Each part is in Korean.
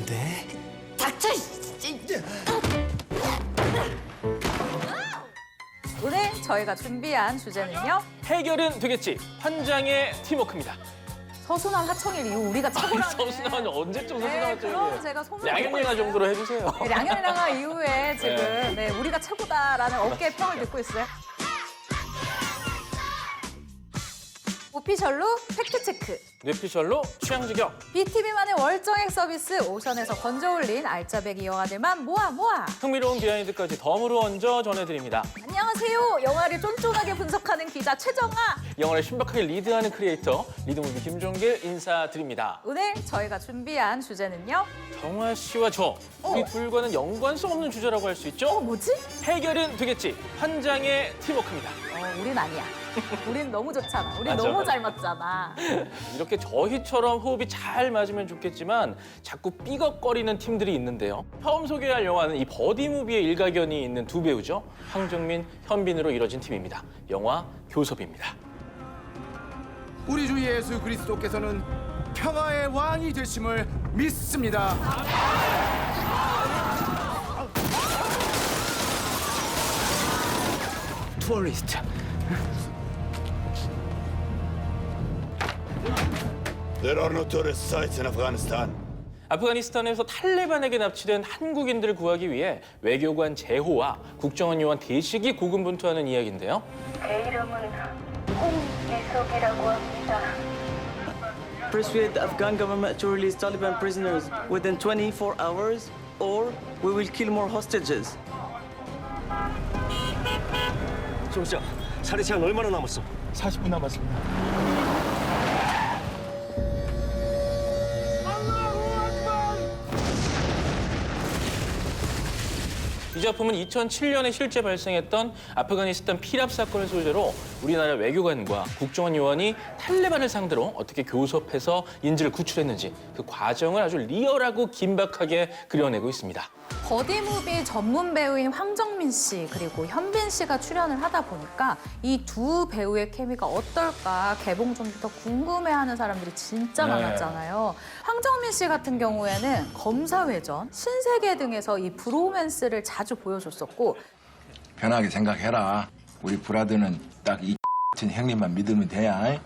돼? 닥쳐! 오늘 저희가 준비한 주제는요. 해결은 되겠지. 환장의 팀워크입니다. 서순환 하청일 이후 우리가 최고라는. 서순환 언제쯤 서순환 네, 하청일? 그럼 제가 소문을 양현영아 정도로 해주세요. 네, 양현이랑아 이후에 지금 네, 우리가 최고다라는 어깨의 평을 듣고 있어요. 오피셜로 팩트체크. 뇌피셜로 취향 저격. BTV만의 월정액 서비스 오션에서 건져올린 알짜배기 영화들만 모아. 흥미로운 비하인드까지 덤으로 얹어 전해드립니다. 안녕하세요. 영화를 쫀쫀하게 분석하는 기자 최정아. 영화를 신박하게 리드하는 크리에이터 리드무비 김종길 인사드립니다. 오늘 저희가 준비한 주제는요. 정화 씨와 저 우리 둘과는 연관성 없는 주제라고 할 수 있죠? 뭐지? 해결은 되겠지. 환장의 팀워크입니다. 우린 아니야. 우린 너무 좋잖아. 우린 맞아, 너무 맞아. 잘 맞잖아. 이렇게 저희처럼 호흡이 잘 맞으면 좋겠지만 자꾸 삐걱거리는 팀들이 있는데요. 처음 소개할 영화는 이 버디무비의 일가견이 있는 두 배우죠. 황정민, 현빈으로 이뤄진 팀입니다. 영화 교섭입니다. 우리 주 예수 그리스도께서는 평화의 왕이 되심을 믿습니다. 투어리스트. There are no tourist sites in Afghanistan. 아프가니스탄에서 탈레반에게 납치된 한국인들을 구하기 위해 외교관 제호와 국정원 요원 대식이 고군분투하는 이야기인데요. 제 이름은 홍미숙이라고 합니다. Persuade the Afghan government to release Taliban prisoners within 24 hours, or we will kill more hostages. 소장, 살해 시간 얼마나 남았어? 40분 남았습니다. 이 작품은 2007년에 실제 발생했던 아프가니스탄 피랍 사건을 소재로 우리나라 외교관과 국정원 요원이 탈레반을 상대로 어떻게 교섭해서 인질을 구출했는지 그 과정을 아주 리얼하고 긴박하게 그려내고 있습니다. 버디무비 전문 배우인 황정민 씨 그리고 현빈 씨가 출연을 하다 보니까 이 두 배우의 케미가 어떨까 개봉 전부터 궁금해하는 사람들이 진짜 네. 많았잖아요. 황정민 씨 같은 경우에는 검사회전, 신세계 등에서 이 브로맨스를 자주 보여줬었고 편하게 생각해라. 우리 브라더는 딱 이 같은 형님만 믿으면 돼야.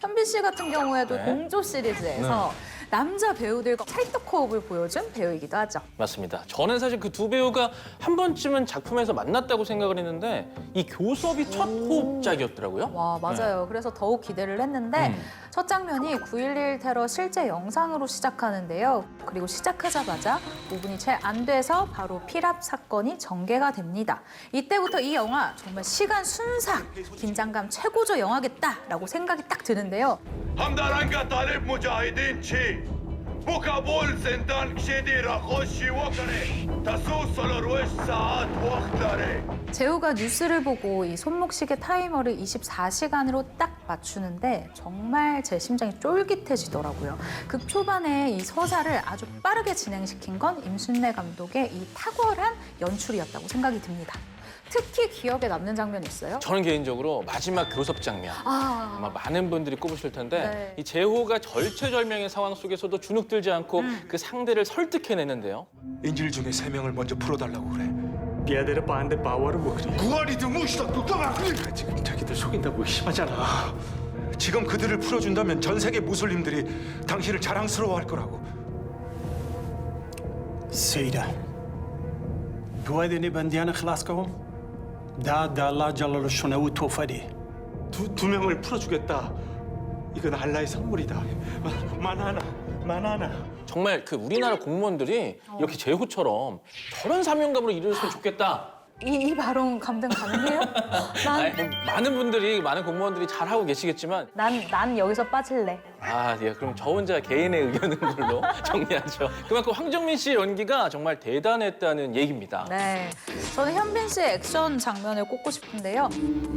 현빈 씨 같은 경우에도 네. 공조 시리즈에서 남자 배우들과 찰떡호흡을 보여준 배우이기도 하죠. 맞습니다. 저는 사실 그 두 배우가 한 번쯤은 작품에서 만났다고 생각을 했는데 이 교섭이 첫 호흡작이었더라고요. 와, 맞아요. 그래서 더욱 기대를 했는데 첫 장면이 9.11 테러 실제 영상으로 시작하는데요. 그리고 시작하자마자 5분이 채 안 돼서 바로 피랍 사건이 전개가 됩니다. 이때부터 이 영화 정말 시간 순삭, 긴장감 최고조 영화겠다라고 생각이 딱 드는데요. همدارنگا طالب مجاهدین چی؟ بو کابل زندان کشیدی را خوشی وکنه تسو سلوروش ساعت وقت داره 재호가 뉴스를 보고 이 손목시계 타이머를 24시간으로 딱 맞추는데 정말 제 심장이 쫄깃해지더라고요. 극 초반에 이 서사를 아주 빠르게 진행시킨 건 임순례 감독의 이 탁월한 연출이었다고 생각이 듭니다. 특히 기억에 남는 장면이 있어요? 저는 개인적으로 마지막 교섭 장면. 아마 많은 분들이 꼽으실 텐데 네. 이 제호가 절체절명의 상황 속에서도 주눅들지 않고 그 상대를 설득해내는데요. 인질 중에 3명을 먼저 풀어달라고 그래. 비아데르 바한데 바와를 뭐 그리? 구하리드 무시다 뚜껑아. 지금 자기들 속인다고 의심하잖아. 지금 그들을 풀어준다면 전 세계 무슬림들이 당신을 자랑스러워할 거라고. سيدة بوادي بنديانا خلاص كهم دا الله جل الشنو توفدي 두 명을 풀어주겠다. 이건 알라의 선물이다. 마나나. 정말 그 우리나라 공무원들이 이렇게 제호처럼 저런 사명감으로 일했으면 좋겠다. 이 발언 감당 가능해요? 아니, 뭐 많은 분들이, 많은 공무원들이 잘하고 계시겠지만 난 여기서 빠질래. 예, 그럼 저 혼자 개인의 의견인 걸로 정리하죠. 그만큼 황정민 씨의 연기가 정말 대단했다는 얘기입니다. 네, 저는 현빈 씨의 액션 장면을 꼽고 싶은데요.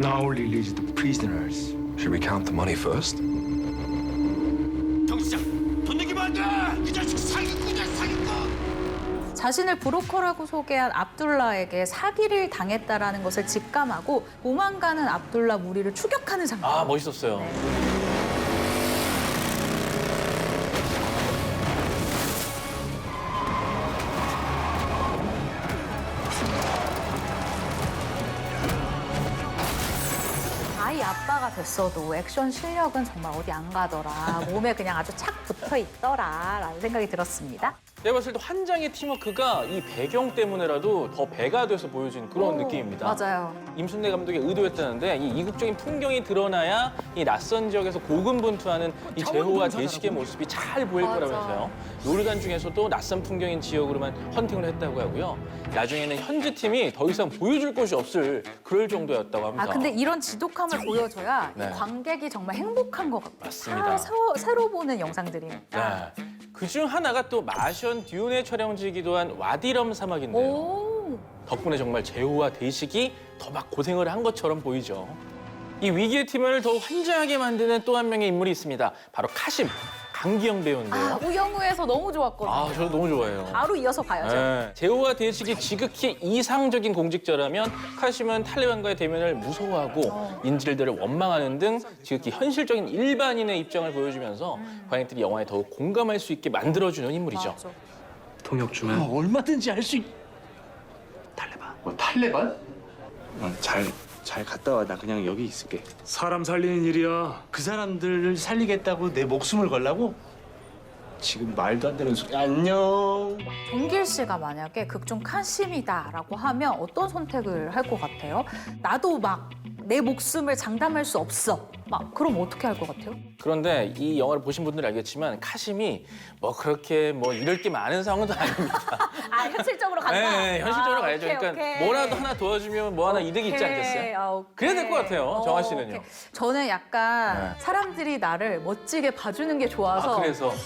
Now release the prisoners. Should we count the money first? 경시장 돈 내기만 안 돼! 그 자식 사기꾼이야 사기꾼! 자신을 브로커라고 소개한 압둘라에게 사기를 당했다라는 것을 직감하고 도망가는 압둘라 무리를 추격하는 장면. 멋있었어요. 네. 아빠가 됐어도 액션 실력은 정말 어디 안 가더라. 몸에 그냥 아주 착 붙어 있더라. 라는 생각이 들었습니다. 내가 봤을 때 환장의 팀워크가 이 배경 때문에라도 더 배가 돼서 보여진 그런 느낌입니다. 맞아요. 임순례 감독의 의도였다는데 이 이국적인 풍경이 드러나야 이 낯선 지역에서 고군분투하는 이 제호와 대식의 모습이 잘 보일 맞아. 거라면서요. 요리관 중에서도 낯선 풍경인 지역으로만 헌팅을 했다고 하고요. 나중에는 현지 팀이 더 이상 보여줄 곳이 없을 그럴 정도였다고 합니다. 아 근데 이런 지독함을 보여줘야 네. 이 관객이 정말 행복한 것 같아요. 맞습니다. 다 새로 보는 영상들이니까. 네. 그중 하나가 또 마션 듀온의 촬영지이기도 한 와디럼 사막인데요. 오. 덕분에 정말 제호와 대식이 더 막 고생을 한 것처럼 보이죠. 이 위기의 팀을 더 환장하게 만드는 또 한 명의 인물이 있습니다. 바로 카심, 강기영 배우인데요. 아 우영우에서 너무 좋았거든요. 아, 저도 너무 좋아해요. 바로 이어서 봐야죠. 네. 제호와 대식이 지극히 이상적인 공직자라면 카심은 탈레반과의 대면을 무서워하고 인질들을 원망하는 등 지극히 현실적인 일반인의 입장을 보여주면서 관객들이 영화에 더욱 공감할 수 있게 만들어주는 인물이죠. 맞아. 통역 주면 얼마든지 할 수 있... 탈레반. 뭐 탈레반? 잘 갔다 와. 나 그냥 여기 있을게. 사람 살리는 일이야. 그 사람들을 살리겠다고 내 목숨을 걸라고? 지금 말도 안 되는 소리. 안녕. 종길 씨가 만약에 극중 카심이다라고 하면 어떤 선택을 할 것 같아요? 나도 막 내 목숨을 장담할 수 없어. 막 그럼 어떻게 할 것 같아요? 그런데 이 영화를 보신 분들은 알겠지만 카심이 뭐 그렇게 뭐 이럴 게 많은 상황도 아닙니다. 아 현실적으로 간다. 네, 현실적으로 아, 가야죠. 오케이, 그러니까 오케이. 뭐라도 하나 도와주면 뭐 하나 이득이 있지 오케이. 않겠어요? 아, 오케이. 그래야 될 것 같아요. 정아 씨는요? 오케이. 저는 약간 네. 사람들이 나를 멋지게 봐주는 게 좋아서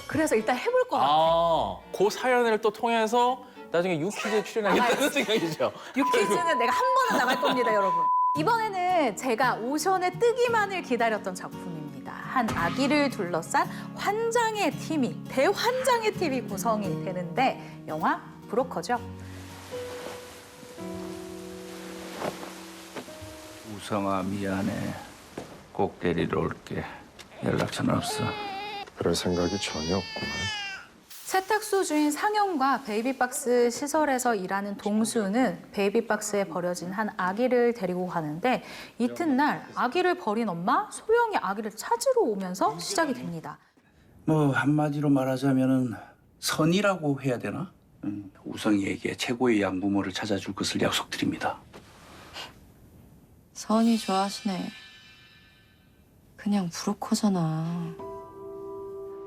그래서 일단 해볼 것 같아요. 아, 그 사연을 또 통해서 나중에 유퀴즈에 출연하겠다는 생각이죠. 유퀴즈는 내가 한 번은 나갈 겁니다, 여러분. 이번에는 제가 오션에 뜨기만을 기다렸던 작품입니다. 한 아기를 둘러싼 환장의 팀이, 대환장의 팀이 구성이 되는데 영화 브로커죠. 우성아 미안해. 꼭 데리러 올게. 연락처는 없어. 그럴 생각이 전혀 없구만. 세탁소 주인 상영과 베이비박스 시설에서 일하는 동수는 베이비박스에 버려진 한 아기를 데리고 가는데 이튿날 아기를 버린 엄마 소영이 아기를 찾으러 오면서 시작이 됩니다. 뭐 한마디로 말하자면은 선이라고 해야 되나? 우성이에게 최고의 양부모를 찾아줄 것을 약속드립니다. 선이 좋아하시네. 그냥 브로커잖아.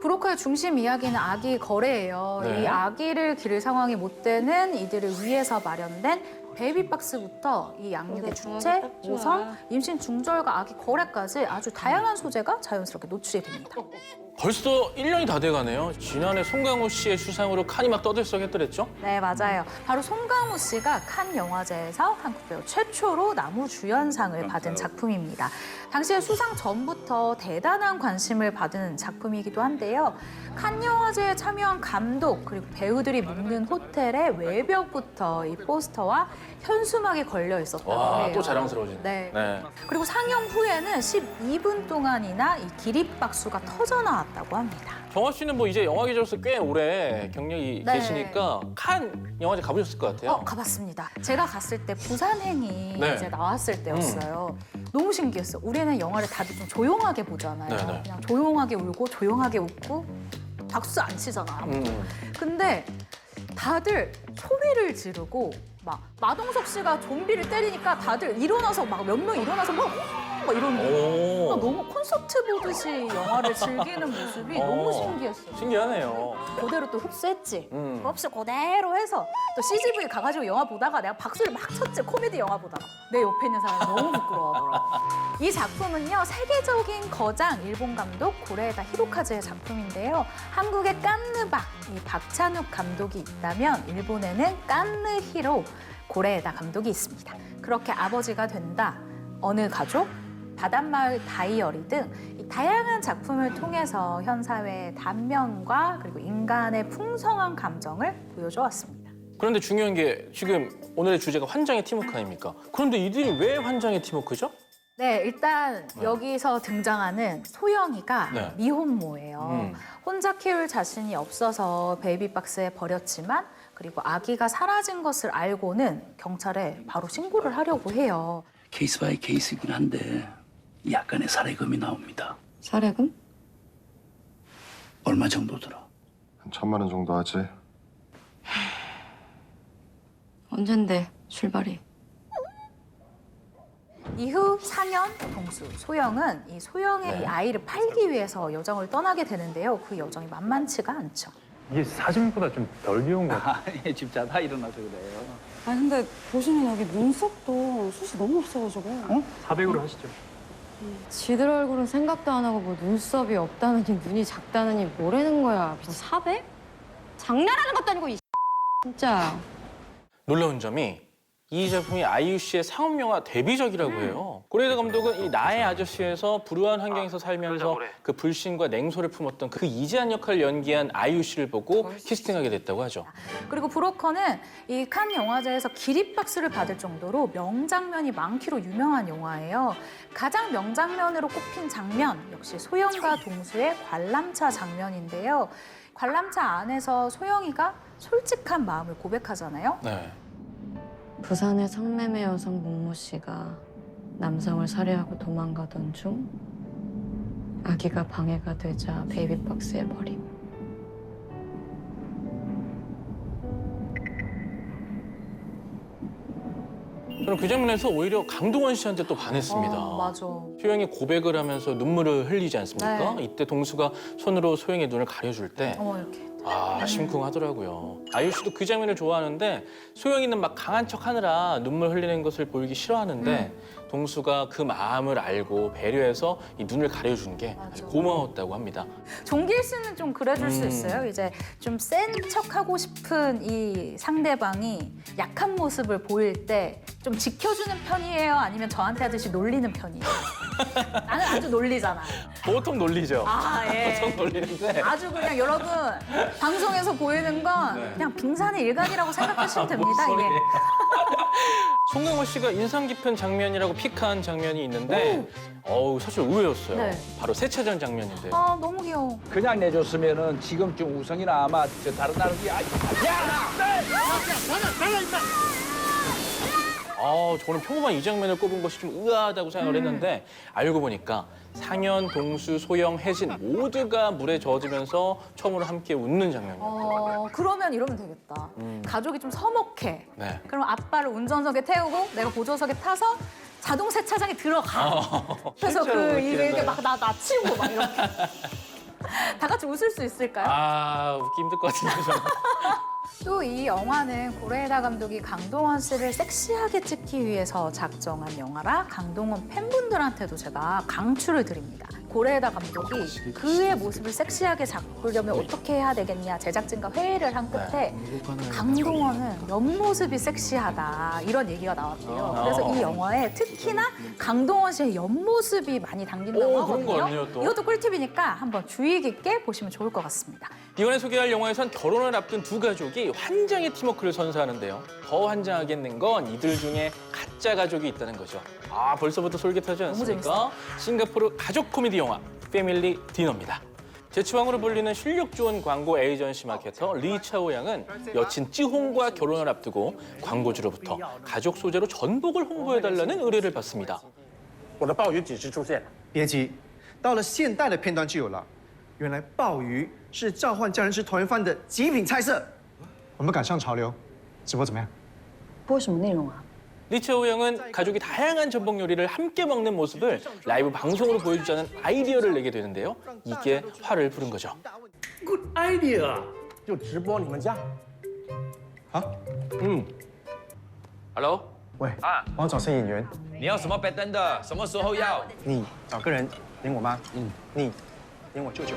브로커의 중심 이야기는 아기 거래예요. 네. 이 아기를 기를 상황이 못 되는 이들을 위해서 마련된 베이비박스부터 이 양육의 주체, 모성, 임신 중절과 아기 거래까지 아주 다양한 소재가 자연스럽게 노출이 됩니다. 벌써 1년이 다 돼가네요. 지난해 송강호 씨의 수상으로 칸이 막 떠들썩했더랬죠? 네, 맞아요. 바로 송강호 씨가 칸 영화제에서 한국 배우 최초로 나무주연상을 받은 작품입니다. 당시에 수상 전부터 대단한 관심을 받은 작품이기도 한데요. 칸 영화제에 참여한 감독 그리고 배우들이 묵는 호텔의 외벽부터 이 포스터와 현수막이 걸려 있었다고 와, 해요. 또 자랑스러워지네. 네. 네. 그리고 상영 후에는 12분 동안이나 이 기립박수가 터져 나왔다고 합니다. 정아 씨는 뭐 이제 영화 기자로서 꽤 오래 경력이 네. 계시니까 칸 영화제 가보셨을 것 같아요. 가봤습니다. 제가 갔을 때 부산행이 네. 이제 나왔을 때였어요. 너무 신기했어요. 우리는 영화를 다들 좀 조용하게 보잖아요. 네, 네. 그냥 조용하게 울고 조용하게 웃고 박수 안 치잖아. 아무도. 근데 다들 소리를 지르고 막 마동석 씨가 좀비를 때리니까 다들 일어나서 막 몇 명 일어나서 막 이러는 거예요. 오. 너무 콘서트 보듯이 영화를 즐기는 모습이 너무 신기했어요. 신기하네요. 그대로 또 흡수했지. 흡수 그대로 해서 또 CGV 가가지고 영화 보다가 내가 박수를 막 쳤지. 코미디 영화 보다가. 내 옆에 있는 사람이 너무 부끄러워하더라고. 이 작품은요. 세계적인 거장 일본 감독 고레에다 히로카즈의 작품인데요. 한국의 깐느박 이 박찬욱 감독이 있다면 일본에는 깐느 히로 고레에다 감독이 있습니다. 그렇게 아버지가 된다. 어느 가족? 바닷마을 다이어리 등 이 다양한 작품을 통해서 현 사회의 단면과 그리고 인간의 풍성한 감정을 보여줘 왔습니다. 그런데 중요한 게 지금 오늘의 주제가 환장의 팀워크 아닙니까? 그런데 이들이 왜 환장의 팀워크죠? 네, 일단 여기서 등장하는 소영이가 네. 미혼모예요. 혼자 키울 자신이 없어서 베이비박스에 버렸지만 그리고 아기가 사라진 것을 알고는 경찰에 바로 신고를 하려고 해요. 케이스 바이 케이스이긴 한데 약간의 사례금이 나옵니다. 사례금? 얼마 정도 들어? 한 1,000만 원 정도 하지. 언젠데 출발이? 이후 4년 동수 소영은 이 소영의 이 아이를 팔기 위해서 여정을 떠나게 되는데요. 그 여정이 만만치가 않죠. 이게 사진보다 좀 덜 귀여운 거 예, 집 자다 일어나서 그래요. 아 근데 보시면 여기 눈썹도 숱이 너무 없어가지고. 400으로 하시죠. 지들 얼굴은 생각도 안 하고 뭐 눈썹이 없다느니 눈이 작다느니 뭐라는 거야. 뭐 400? 장난하는 것도 아니고 이 진짜. 놀라운 점이 이 작품이 아이유 씨의 상업영화 데뷔작이라고 해요. 고레에다 감독은 이 나의 아저씨에서 불우한 환경에서 살면서 그 불신과 냉소를 품었던 그 이재한 역할을 연기한 아이유 씨를 보고 캐스팅하게 됐다고 하죠. 그리고 브로커는 이 칸 영화제에서 기립박수를 받을 정도로 명장면이 많기로 유명한 영화예요. 가장 명장면으로 꼽힌 장면 역시 소영과 동수의 관람차 장면인데요. 관람차 안에서 소영이가 솔직한 마음을 고백하잖아요. 네. 부산의 성매매 여성 목모 씨가 남성을 살해하고 도망가던 중 아기가 방해가 되자 베이비박스에 버림. 저는 그 장면에서 오히려 강동원 씨한테 또 반했습니다. 맞아. 소영이 고백을 하면서 눈물을 흘리지 않습니까? 네. 이때 동수가 손으로 소영의 눈을 가려줄 때 이렇게. 심쿵하더라고요. 아이유 씨도 그 장면을 좋아하는데 소영이는 막 강한 척 하느라 눈물 흘리는 것을 보이기 싫어하는데 동수가 그 마음을 알고 배려해서 이 눈을 가려준 게 아주 고마웠다고 합니다. 종길 씨는 좀 그래줄 수 있어요. 이제 좀 센 척하고 싶은 이 상대방이 약한 모습을 보일 때 좀 지켜주는 편이에요? 아니면 저한테 하듯이 놀리는 편이에요? 나는 아주 놀리잖아. 보통 놀리죠. 예. 보통 놀리는데 아주 그냥 여러분 방송에서 보이는 건 그냥 빙산의 일각이라고 생각하시면 됩니다. 뭔 이게. 소리예요? 송강호 씨가 인상 깊은 장면이라고 픽한 장면이 있는데 사실 의외였어요. 네. 바로 세차장 장면인데요. 너무 귀여워. 그냥 내줬으면은 지금쯤 우성이나 아마 저 다른 나라기 저는 평범한 이 장면을 꼽은 것이 좀 의아하다고 생각을 했는데 알고 보니까 상현, 동수, 소영, 혜진 모두가 물에 젖으면서 처음으로 함께 웃는 장면이에요. 그러면 이러면 되겠다. 가족이 좀 서먹해. 네. 그럼 아빠를 운전석에 태우고 내가 보조석에 타서 자동 세차장에 들어가. 그래서 진짜로 그 이게 웃기는데. 막 나 치우고 막 이렇게. 다 같이 웃을 수 있을까요? 웃기 힘들 것 같은데 저는. 또 이 영화는 고레에다 감독이 강동원 씨를 섹시하게 찍기 위해서 작정한 영화라 강동원 팬분들한테도 제가 강추를 드립니다. 고레에다 감독이 그의 모습을 섹시하게 잡으려면 어떻게 해야 되겠냐 제작진과 회의를 한 끝에 강동원은 옆모습이 섹시하다 이런 얘기가 나왔대요. 그래서 이 영화에 특히나 강동원 씨의 옆모습이 많이 당긴다고 그런 거 하거든요. 아니에요, 또? 이것도 꿀팁이니까 한번 주의 깊게 보시면 좋을 것 같습니다. 이번에 소개할 영화에선 결혼을 앞둔 두 가족이 환장의 팀워크를 선사하는데요. 더 환장하겠는 건 이들 중에 가짜 가족이 있다는 거죠. 벌써부터 솔깃하지 않습니까? 싱가포르 가족 코미디 영화 패밀리 디너입니다. 제치왕으로 불리는 실력 좋은 광고 에이전시 마케터 리 차오 양은 여친 찌홍과 결혼을 앞두고 광고주로부터 가족 소재로 전복을 홍보해달라는 의뢰를 받습니다. 我的鲍鱼几时出现？别急，到了现代的片段就有了。原来鲍鱼是召唤家人吃团圆饭的极品菜色。我们赶上潮流，直播怎么样？播什么内容啊？ 리차오 양은 가족이 다양한 전복 요리를 함께 먹는 모습을 라이브 방송으로 보여주자는 아이디어를 내게 되는데요. 이게 화를 부른 거죠. Good idea，就直播你们家。好， Hello，喂，帮我找些演员，你要什么 pattern 的？什么时候要？你找个人演我妈，你演我舅舅。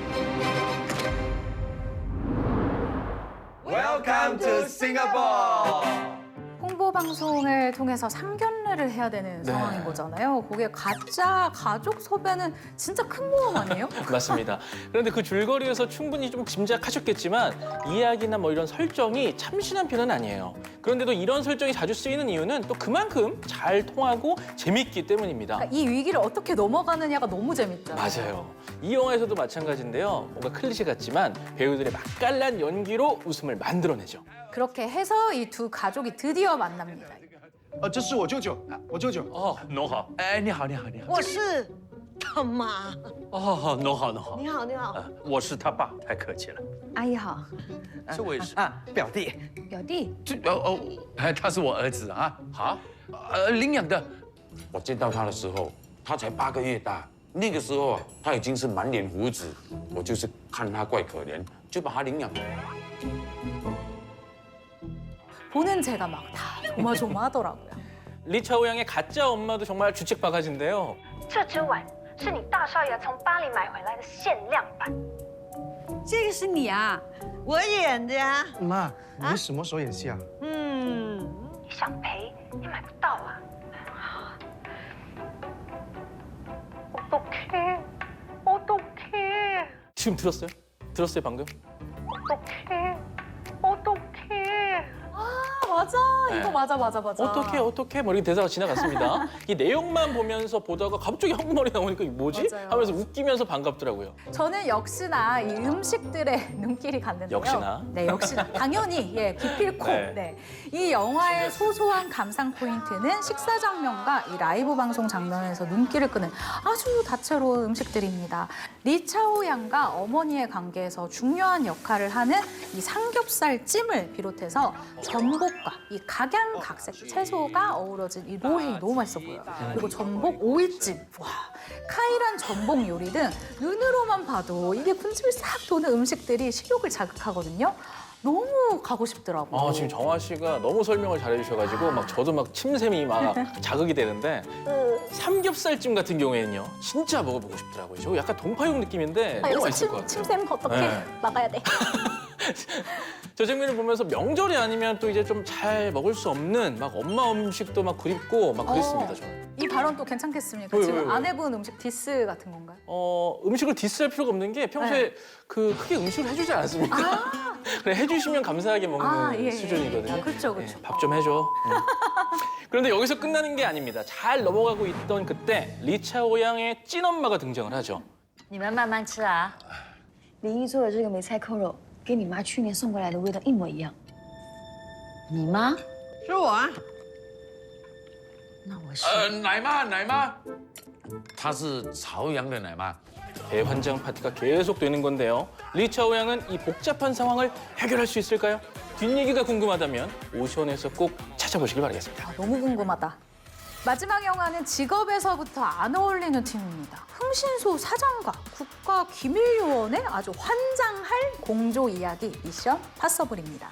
Welcome to Singapore。 홍보 방송을 통해서 상견례를 해야 되는 상황인 거잖아요. 거기에 가짜 가족 섭외는 진짜 큰 모험 아니에요? 맞습니다. 그런데 그 줄거리에서 충분히 좀 짐작하셨겠지만 이야기나 뭐 이런 설정이 참신한 편은 아니에요. 그런데도 이런 설정이 자주 쓰이는 이유는 또 그만큼 잘 통하고 재밌기 때문입니다. 그러니까 이 위기를 어떻게 넘어가느냐가 너무 재밌잖아요. 맞아요. 이 영화에서도 마찬가지인데요. 뭔가 클리셰 같지만 배우들의 맛깔난 연기로 웃음을 만들어내죠. 그렇게 해서 이 두 가족이 드디어 만납니다. 这是我舅舅，我舅舅。哦，侬好。哎，你好，你好，你好。我是他妈。哦，侬好，侬好。你好，你好。我是他爸，太客气了。阿姨好。这位是表弟。表弟。他是我儿子啊。好，领养的。我见到他的时候，他才8个月大。那个时候啊，他已经是满脸胡子。我就是看他怪可怜，就把他领养了。 보는 제가 막 다 조마조마하더라고요. 리차오 양의 가짜 엄마도 정말 주책 바가지인데요. 这只碗是你大少爷从巴黎买回来的限量版。这个是你啊，我演的呀。妈，你什么时候演戏啊？你想赔也买不到啊。어떡해, 어떡해, 지금 들었어요? 들었어요 방금? 어떡해, 어떡해. 맞아. 이거 맞아. 어떻게 뭐 이렇게 대사가 지나갔습니다. 이 내용만 보면서 보다가 갑자기 한국말이 나오니까 이게 뭐지? 맞아요. 하면서 웃기면서 반갑더라고요. 저는 역시나 이 음식들의 눈길이 갔는데요. 역시나? 네, 역시나. 당연히 예, 기필코. 네. 네. 이 영화의 소소한 감상 포인트는 식사 장면과 이 라이브 방송 장면에서 눈길을 끄는 아주 다채로운 음식들입니다. 리차오 양과 어머니의 관계에서 중요한 역할을 하는 이 삼겹살 찜을 비롯해서 전복과 이 각양각색 채소가 어우러진 이 로헤이 너무 맛있어 보여요. 그리고 전복 오이찜. 와, 카이란 전복 요리 등 눈으로만 봐도 이게 군침이 싹 도는 음식들이 식욕을 자극하거든요. 너무 가고 싶더라고요. 아, 지금 정화 씨가 너무 설명을 잘해주셔가지고 막 저도 막 침샘이 막 자극이 되는데 삼겹살찜 같은 경우에는요 진짜 먹어보고 싶더라고요. 저 약간 동파육 느낌인데 너무 여기서 맛있을 것 같아요. 침샘 어떻게 네. 막아야 돼? 저 장면을 보면서 명절이 아니면 또 이제 좀 잘 먹을 수 없는 막 엄마 음식도 막 그립고 막 그랬습니다. 저는. 이 발언 또 괜찮겠습니까? 왜요, 지금 왜요? 안 해본 음식 디스 같은 건가요? 음식을 디스할 필요가 없는 게 평소에 네. 그 크게 음식을 해주지 않았습니까? 그래 해주시면 감사하게 먹는 예. 수준이거든요. 그렇죠. 밥 좀 해줘. 그런데 여기서 끝나는 게 아닙니다. 잘 넘어가고 있던 그때 리차오 양의 찐엄마가 등장을 하죠. 你们慢慢吃啊。林一做的这个梅菜扣肉，跟你妈去年送过来的味道一模一样。你妈？是我啊。那我是。奶妈，她是朝阳的奶妈。 대환장 파티가 계속 되는 건데요. 리차오 양은 이 복잡한 상황을 해결할 수 있을까요? 뒷얘기가 궁금하다면 오션에서 꼭 찾아보시길 바라겠습니다. 너무 궁금하다. 마지막 영화는 직업에서부터 안 어울리는 팀입니다. 흥신소 사장과 국가기밀요원의 아주 환장할 공조 이야기 미션 파서블입니다.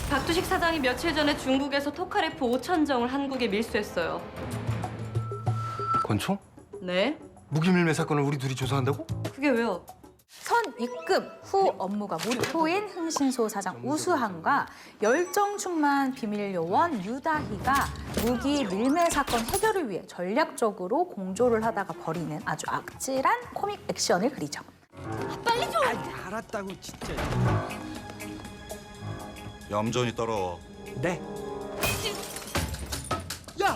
박두식 사장이 며칠 전에 중국에서 토카레프 5,000정을 한국에 밀수했어요. 권총? 네? 무기밀매 사건을 우리 둘이 조사한다고? 그게 왜요? 선 입금 후 업무가 모토인 흥신소 사장 우수한과 열정 충만 비밀요원 유다희가 무기 밀매 사건 해결을 위해 전략적으로 공조를 하다가 벌이는 아주 악질한 코믹 액션을 그리죠. 빨리 좀! 알았다고 진짜. 얌전히 따라와. 네. 야!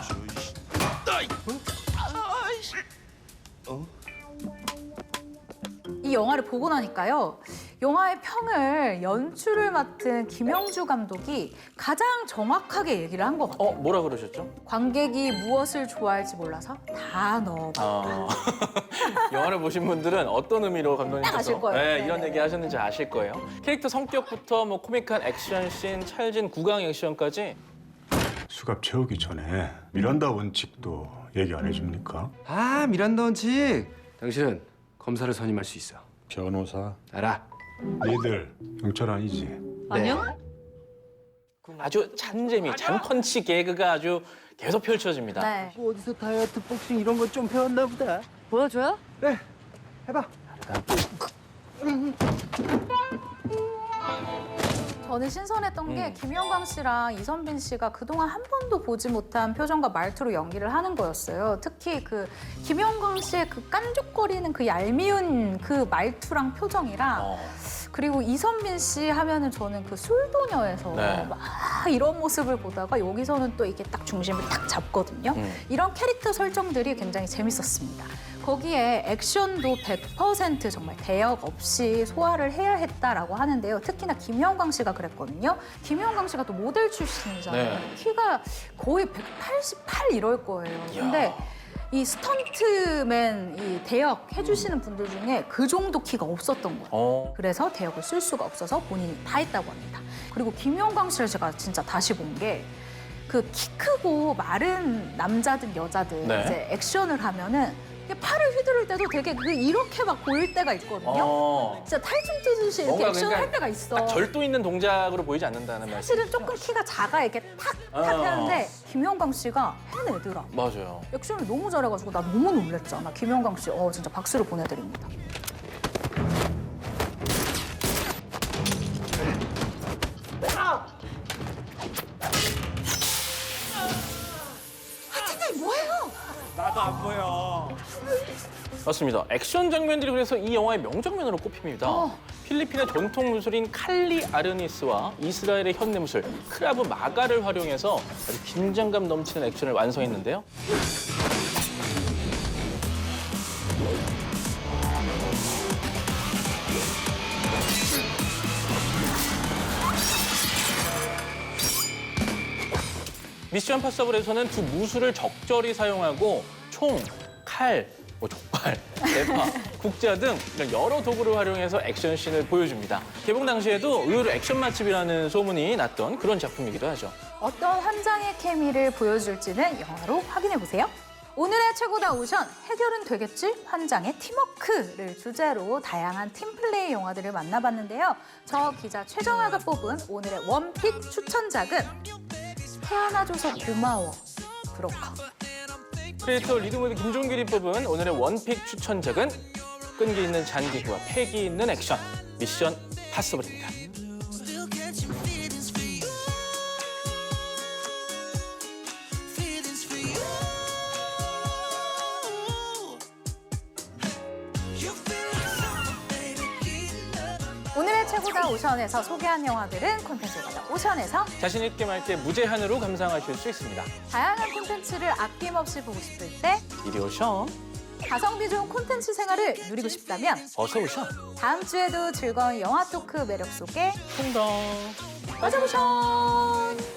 이 영화를 보고 나니까요. 영화의 평을 연출을 맡은 김영주 감독이 가장 정확하게 얘기를 한 것 같아요. 뭐라 그러셨죠? 관객이 무엇을 좋아할지 몰라서 다 넣어봤다. 영화를 보신 분들은 어떤 의미로 딱 아실 감독님께서 거예요. 네, 네, 이런 네. 얘기 하셨는지 아실 거예요. 캐릭터 성격부터 뭐 코믹한 액션씬, 찰진 구강 액션까지 수갑 채우기 전에 미란다 원칙도 얘기 안 해줍니까? 아, 미란다 원칙. 당신은 검사를 선임할 수 있어. 변호사. 알아. 니들 경찰 아니지? 아니요? 아주 잔재미, 잔펀치 개그가 아주 계속 펼쳐집니다. 네. 어디서 다이어트 복싱 이런 거 좀 배웠나 보다. 보여줘요? 네, 해봐. 저는 신선했던 게 김영광 씨랑 이선빈 씨가 그동안 한 번도 보지 못한 표정과 말투로 연기를 하는 거였어요. 특히 그 김영광 씨의 그 깐족거리는 그 얄미운 그 말투랑 표정이랑 그리고 이선빈 씨 하면은 저는 그 술도녀에서 네. 막 이런 모습을 보다가 여기서는 또 이게 딱 중심을 딱 잡거든요. 이런 캐릭터 설정들이 굉장히 재밌었습니다. 거기에 액션도 100% 정말 대역 없이 소화를 해야 했다라고 하는데요. 특히나 김영광 씨가 그랬거든요. 김영광 씨가 또 모델 출신이잖아요. 네. 키가 거의 188 이럴 거예요. 근데 이 스턴트맨 이 대역 해주시는 분들 중에 그 정도 키가 없었던 거예요. 그래서 대역을 쓸 수가 없어서 본인이 다 했다고 합니다. 그리고 김영광 씨를 제가 진짜 다시 본 게 그 키 크고 마른 남자든 여자든 네. 이제 액션을 하면은 팔을 휘두를 때도 되게 이렇게 막 보일 때가 있거든요. 진짜 탈춤 뛰듯이 이렇게 뭔가 액션을 그러니까 할 때가 있어. 딱 절도 있는 동작으로 보이지 않는다는 말씀. 사실은 조금 키가 작아 이렇게 탁 하는데 김영광 씨가 해내더라. 맞아요. 액션을 너무 잘해가지고 나 너무 놀랬잖아. 김영광 씨, 진짜 박수를 보내드립니다. 뭐예요? 나도 안 보여. 맞습니다. 액션 장면들이 그래서 이 영화의 명장면으로 꼽힙니다. 필리핀의 전통 무술인 칼리 아르니스와 이스라엘의 현대 무술 크라브 마가를 활용해서 아주 긴장감 넘치는 액션을 완성했는데요. 미션 파서블에서는 두 무술을 적절히 사용하고 총, 칼, 족발, 대파, 국자 등 이런 여러 도구를 활용해서 액션씬을 보여줍니다. 개봉 당시에도 의외로 액션 맛집이라는 소문이 났던 그런 작품이기도 하죠. 어떤 현장의 케미를 보여줄지는 영화로 확인해보세요. 오늘의 최고다 오션, 해결은 되겠지? 환장의 팀워크를 주제로 다양한 팀플레이 영화들을 만나봤는데요. 저 기자 최정아가 뽑은 오늘의 원픽 추천작은 태어나줘서 고마워, 브로커. 크리에이터 리드모드 김종길이 뽑은 오늘의 원픽 추천작은 끈기 있는 잔디구와 패기 있는 액션, 미션 파서블입니다. 오늘의 최고다 오션에서 소개한 영화들은 콘텐츠가다 오션에서 자신 있게 맑게 무제한으로 감상하실 수 있습니다. 다양한 콘텐츠를 아낌없이 보고 싶을 때 이리 오션, 가성비 좋은 콘텐츠 생활을 누리고 싶다면 어서 오션. 다음 주에도 즐거운 영화 토크 매력 속에 풍덩. 맞아 오션!